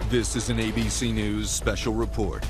This is an ABC News special report.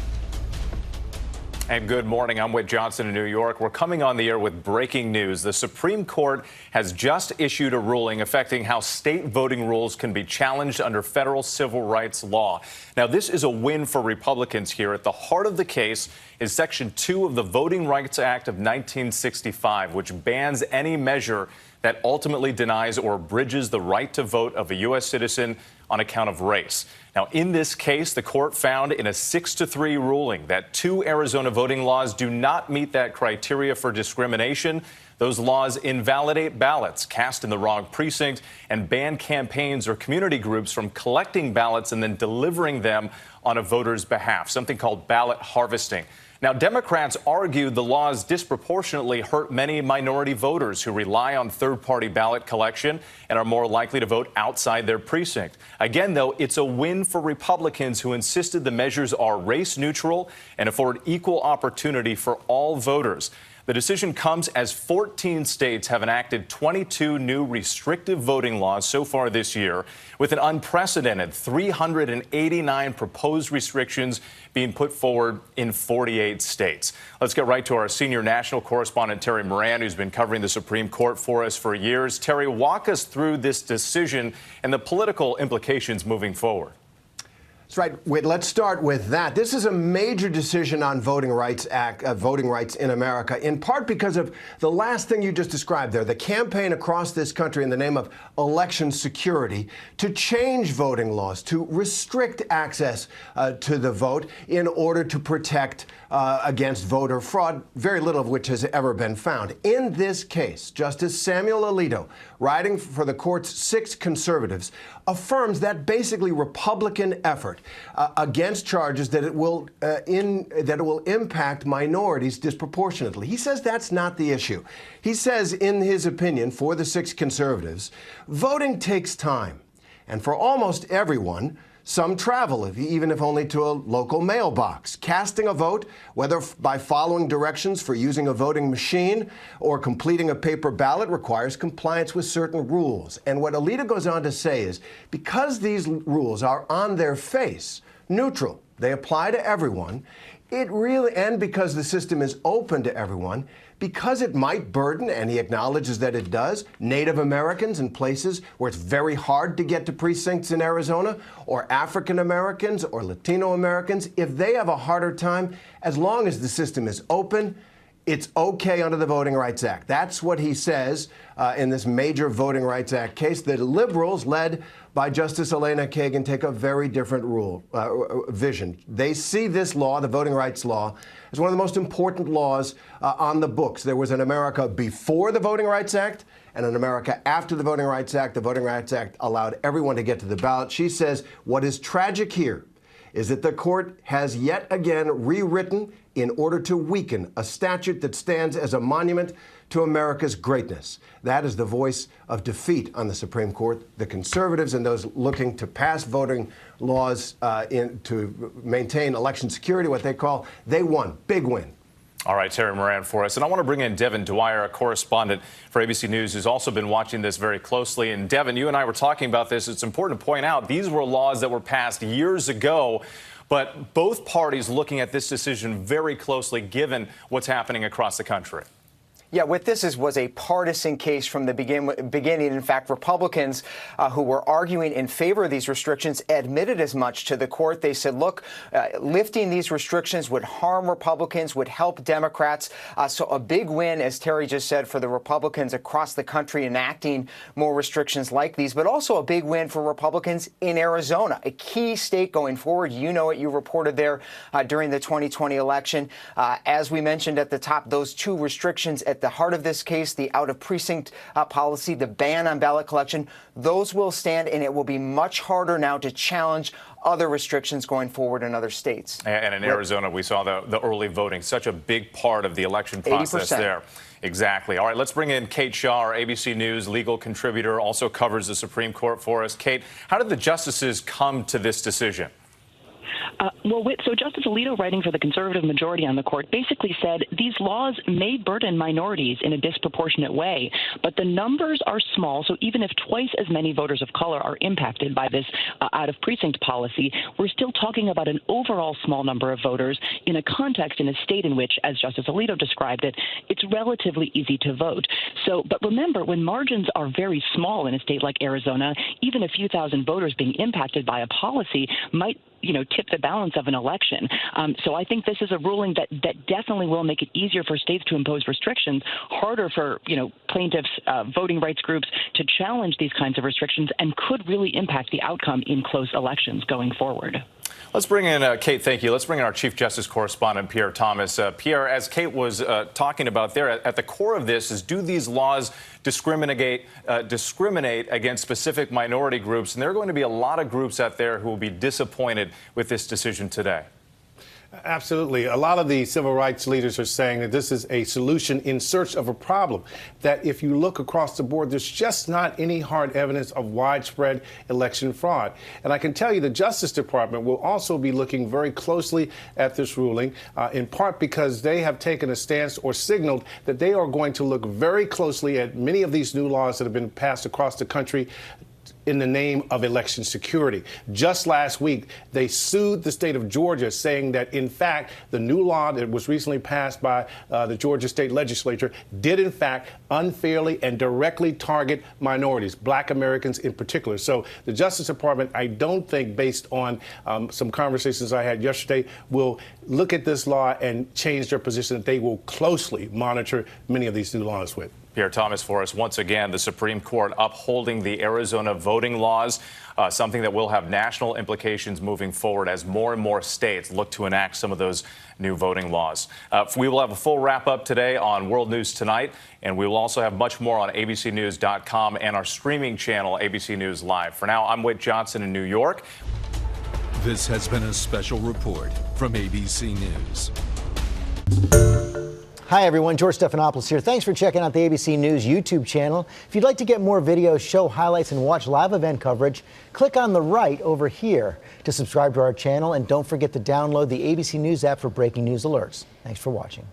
And good morning. I'm Whit Johnson in New York. We're coming on the air with breaking news. The Supreme Court has just issued a ruling affecting how state voting rules can be challenged under federal civil rights law. Now, this is a win for Republicans here. At the heart of the case is Section 2 of the Voting Rights Act of 1965, which bans any measure that ultimately denies or abridges the right to vote of a U.S. citizen on account of race. Now, in this case, the court found in a 6-3 ruling that 2 Arizona voting laws do not meet that criteria for discrimination. Those laws invalidate ballots cast in the wrong precinct and ban campaigns or community groups from collecting ballots and then delivering them on a voter's behalf, something called ballot harvesting. Now, Democrats argued the laws disproportionately hurt many minority voters who rely on third-party ballot collection and are more likely to vote outside their precinct. Again, though, it's a win for Republicans who insisted the measures are race-neutral and afford equal opportunity for all voters. The decision comes as 14 states have enacted 22 new restrictive voting laws so far this year, with an unprecedented 389 proposed restrictions being put forward in 48 states. Let's get right to our senior national correspondent, Terry Moran, who's been covering the Supreme Court for us for years. Terry, walk us through this decision and the political implications moving forward. That's right. Wait, let's start with that. This is a major decision on voting rights in America, in part because of the last thing you just described there, the campaign across this country in the name of election security to change voting laws, to restrict access to the vote in order to protect against voter fraud, very little of which has ever been found. In this case, Justice Samuel Alito, writing for the court's 6 conservatives, affirms that basically Republican effort against charges that it will impact minorities disproportionately. He says that's not the issue. He says, in his opinion, for the 6 conservatives, voting takes time, and for almost everyone, some travel, even if only to a local mailbox. Casting a vote, whether by following directions for using a voting machine or completing a paper ballot, requires compliance with certain rules. And what Alito goes on to say is, because these rules are on their face neutral, they apply to everyone, and because the system is open to everyone, because it might burden, and he acknowledges that it does, Native Americans in places where it's very hard to get to precincts in Arizona, or African Americans or Latino Americans, if they have a harder time, as long as the system is open, it's okay under the Voting Rights Act. That's what he says in this major Voting Rights Act case. The liberals, led by Justice Elena Kagan, take a very different vision. They see this law, the voting rights law, as one of the most important laws on the books. There was an America before the Voting Rights Act and an America after the Voting Rights Act. The Voting Rights Act allowed everyone to get to the ballot. She says what is tragic here is that the court has yet again rewritten in order to weaken a statute that stands as a monument to America's greatness. That is the voice of defeat on the Supreme Court. The conservatives and those looking to pass voting laws to maintain election security, what they call, they won. Big win. All right, Terry Moran for us. And I want to bring in Devin Dwyer, a correspondent for ABC News, who's also been watching this very closely. And Devin, you and I were talking about this. It's important to point out these were laws that were passed years ago, but both parties looking at this decision very closely, given what's happening across the country. Yeah, what this was a partisan case from the beginning. In fact, Republicans who were arguing in favor of these restrictions admitted as much to the court. They said, look, lifting these restrictions would harm Republicans, would help Democrats. So a big win, as Terry just said, for the Republicans across the country enacting more restrictions like these, but also a big win for Republicans in Arizona, a key state going forward. You know it. You reported there during the 2020 election. As we mentioned at the top, those 2 restrictions at the heart of this case, the out-of-precinct policy, the ban on ballot collection, those will stand, and it will be much harder now to challenge other restrictions going forward in other states. And in Arizona, we saw the early voting, such a big part of the election process 80%. there. Exactly. All right, let's bring in Kate Shaw, our ABC News legal contributor, also covers the Supreme Court for us. Kate, how did the justices come to this decision? So Justice Alito, writing for the conservative majority on the court, basically said these laws may burden minorities in a disproportionate way, but the numbers are small. So even if twice as many voters of color are impacted by this out-of-precinct policy, we're still talking about an overall small number of voters in a context in a state in which, as Justice Alito described it, it's relatively easy to vote. But remember, when margins are very small in a state like Arizona, even a few thousand voters being impacted by a policy might tip the balance of an election. So I think this is a ruling that definitely will make it easier for states to impose restrictions, harder for, plaintiffs, voting rights groups to challenge these kinds of restrictions, and could really impact the outcome in close elections going forward. Let's bring in, Kate, thank you. Let's bring in our Chief Justice correspondent, Pierre Thomas. Pierre, as Kate was talking about there, at the core of this is, do these laws discriminate against specific minority groups? And there are going to be a lot of groups out there who will be disappointed with this decision today. Absolutely. A lot of the civil rights leaders are saying that this is a solution in search of a problem, that if you look across the board, there's just not any hard evidence of widespread election fraud. And I can tell you the Justice Department will also be looking very closely at this ruling, in part because they have taken a stance or signaled that they are going to look very closely at many of these new laws that have been passed across the country in the name of election security. Just last week, they sued the state of Georgia, saying that, in fact, the new law that was recently passed by the Georgia state legislature did, in fact, unfairly and directly target minorities, Black Americans in particular. So the Justice Department, I don't think, based on some conversations I had yesterday, will look at this law and change their position that they will closely monitor many of these new laws with. Pierre Thomas for us once again. The Supreme Court upholding the Arizona voting laws, something that will have national implications moving forward as more and more states look to enact some of those new voting laws. We will have a full wrap up today on World News Tonight, and we will also have much more on abcnews.com and our streaming channel, ABC News Live. For now, I'm Whit Johnson in New York. This has been a special report from ABC News. Hi, everyone. George Stephanopoulos here. Thanks for checking out the ABC News YouTube channel. If you'd like to get more videos, show highlights, and watch live event coverage, click on the right over here to subscribe to our channel. And don't forget to download the ABC News app for breaking news alerts. Thanks for watching.